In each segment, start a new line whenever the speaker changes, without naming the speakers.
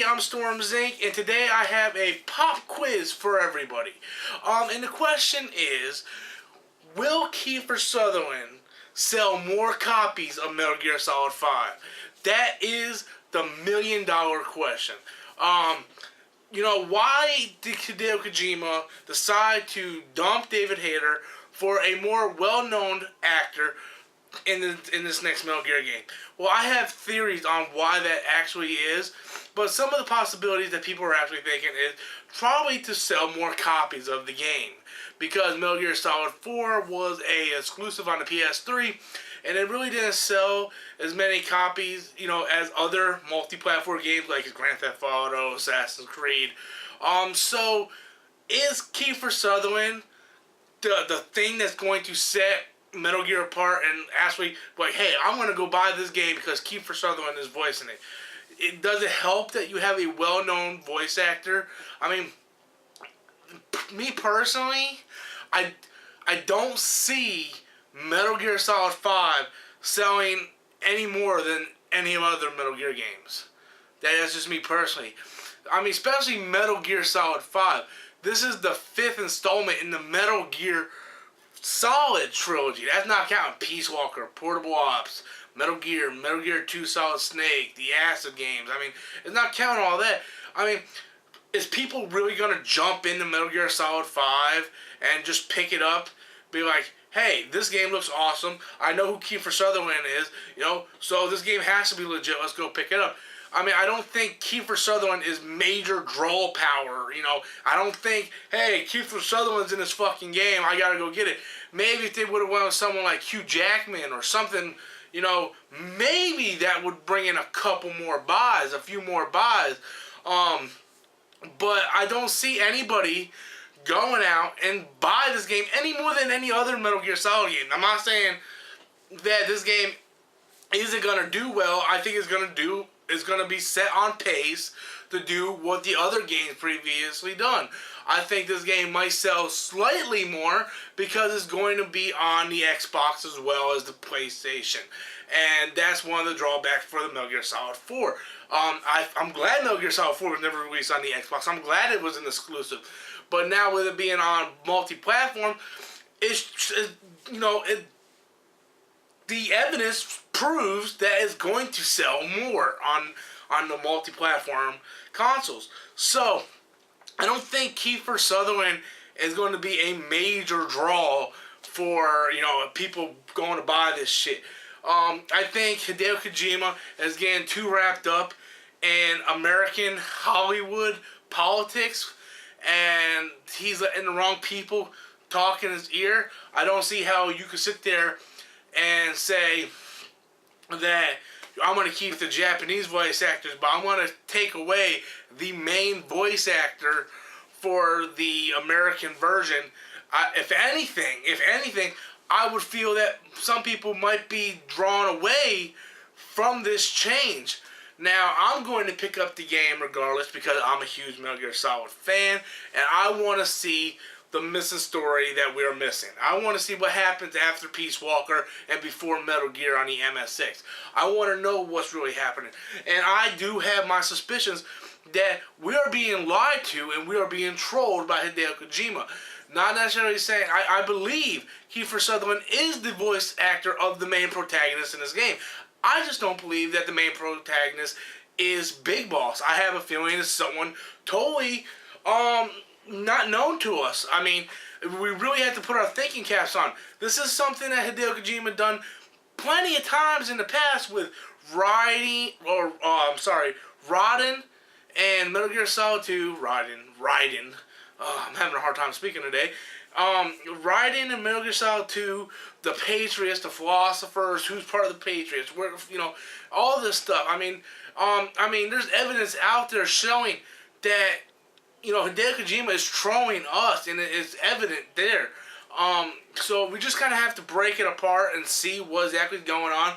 I'm Storm Zink, and today I have a pop quiz for everybody. And the question is, will Kiefer Sutherland sell more copies of Metal Gear Solid 5? That is the million-dollar question. Why did Hideo Kojima decide to dump David Hayter for a more well-known actor in this next Metal Gear game? Well, I have theories on why that actually is, but some of the possibilities that people are actually thinking is probably to sell more copies of the game, because Metal Gear Solid 4 was a exclusive on the PS3, and it really didn't sell as many copies, as other multi-platform games like Grand Theft Auto, Assassin's Creed. So is Kiefer Sutherland the thing that's going to set Metal Gear apart and actually like, hey, I'm going to go buy this game because Kiefer Sutherland is voicing it? It doesn't help that you have a well-known voice actor. I mean, me personally, I don't see Metal Gear Solid 5 selling any more than any other Metal Gear games. That's just me personally. I mean, especially Metal Gear Solid 5. This is the 5th installment in the Metal Gear Solid trilogy. That's not counting Peace Walker, Portable Ops, Metal Gear 2 Solid Snake, the Acid games. I mean, it's not counting all that. I mean, is people really going to jump into Metal Gear Solid 5 and just pick it up, be like, hey, this game looks awesome, I know who Kiefer Sutherland is, so this game has to be legit, let's go pick it up. I mean, I don't think Kiefer Sutherland is major draw power, I don't think, hey, Kiefer Sutherland's in this fucking game, I gotta go get it. Maybe if they would have went with someone like Hugh Jackman or something, maybe that would bring in a couple more buys, a few more buys. But I don't see anybody going out and buy this game any more than any other Metal Gear Solid game. I'm not saying that this game isn't going to do well. I think it's going to be set on pace to do what the other games previously done. I think this game might sell slightly more because it's going to be on the Xbox as well as the PlayStation. And that's one of the drawbacks for the Metal Gear Solid 4. I'm glad Metal Gear Solid 4 was never released on the Xbox. I'm glad it was an exclusive. But now with it being on multi-platform, the evidence proves that it's going to sell more on the multi-platform consoles. So I don't think Kiefer Sutherland is going to be a major draw for people going to buy this shit. I think Hideo Kojima is getting too wrapped up in American Hollywood politics, and he's letting the wrong people talk in his ear. I don't see how you could sit there and say that I'm going to keep the Japanese voice actors, but I'm going to take away the main voice actor for the American version. If anything, I would feel that some people might be drawn away from this change. Now, I'm going to pick up the game regardless because I'm a huge Metal Gear Solid fan, and I want to see the missing story that we're missing. I want to see what happens after Peace Walker and before Metal Gear on the MSX. I want to know what's really happening. And I do have my suspicions that we are being lied to and we are being trolled by Hideo Kojima. Not necessarily saying, I believe Kiefer Sutherland is the voice actor of the main protagonist in this game. I just don't believe that the main protagonist is Big Boss. I have a feeling it's someone totally not known to us. I mean, we really have to put our thinking caps on. This is something that Hideo Kojima done plenty of times in the past with Raiden and Metal Gear Solid 2. Raiden. I'm having a hard time speaking today. Raiden and Metal Gear Solid 2, the Patriots, the Philosophers, who's part of the Patriots, where all this stuff. I mean, there's evidence out there showing that Hideo Kojima is trolling us, and it's evident there. So we just kind of have to break it apart and see what exactly is going on.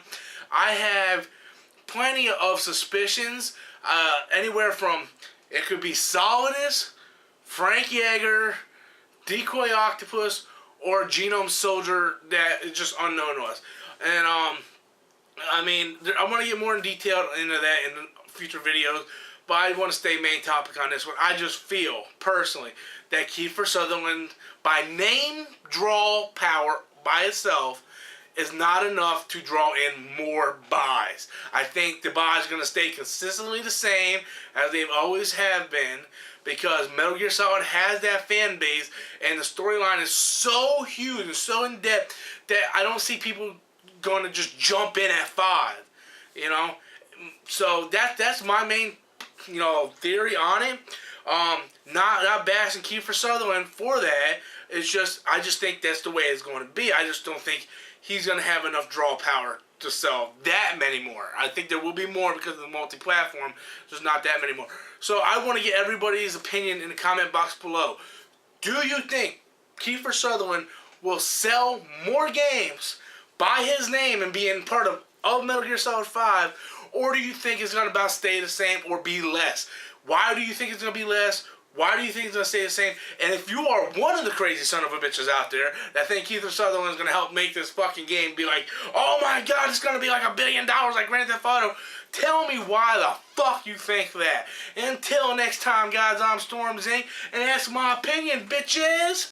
I have plenty of suspicions, anywhere from it could be Solidus, Frank Yeager, Decoy Octopus, or Genome Soldier that is just unknown to us. And I mean, I want to get more in detail into that in future videos, But I want to stay main topic on this one. I just feel, personally, that Kiefer Sutherland, by name draw power by itself, is not enough to draw in more buys. I think the buys are going to stay consistently the same as they've always have been, because Metal Gear Solid has that fan base, and the storyline is so huge and so in depth that I don't see people going to just jump in at 5. You know, so that's my main theory on it. Not bashing Kiefer Sutherland for that. It's just I just think that's the way it's going to be. I just don't think he's going to have enough draw power to sell that many more. I think there will be more because of the multi-platform. There's not that many more. So I want to get everybody's opinion in the comment box below. Do you think Kiefer Sutherland will sell more games by his name and being part of Metal Gear Solid 5, or do you think it's going to about stay the same or be less? Why do you think it's going to be less? Why do you think it's going to stay the same? And if you are one of the crazy son of a bitches out there that think Kiefer Sutherland is going to help make this fucking game be like, oh my god, it's going to be like $1 billion like Grand Theft Auto, tell me why the fuck you think that. Until next time, guys, I'm Storm Zing, and that's my opinion, bitches.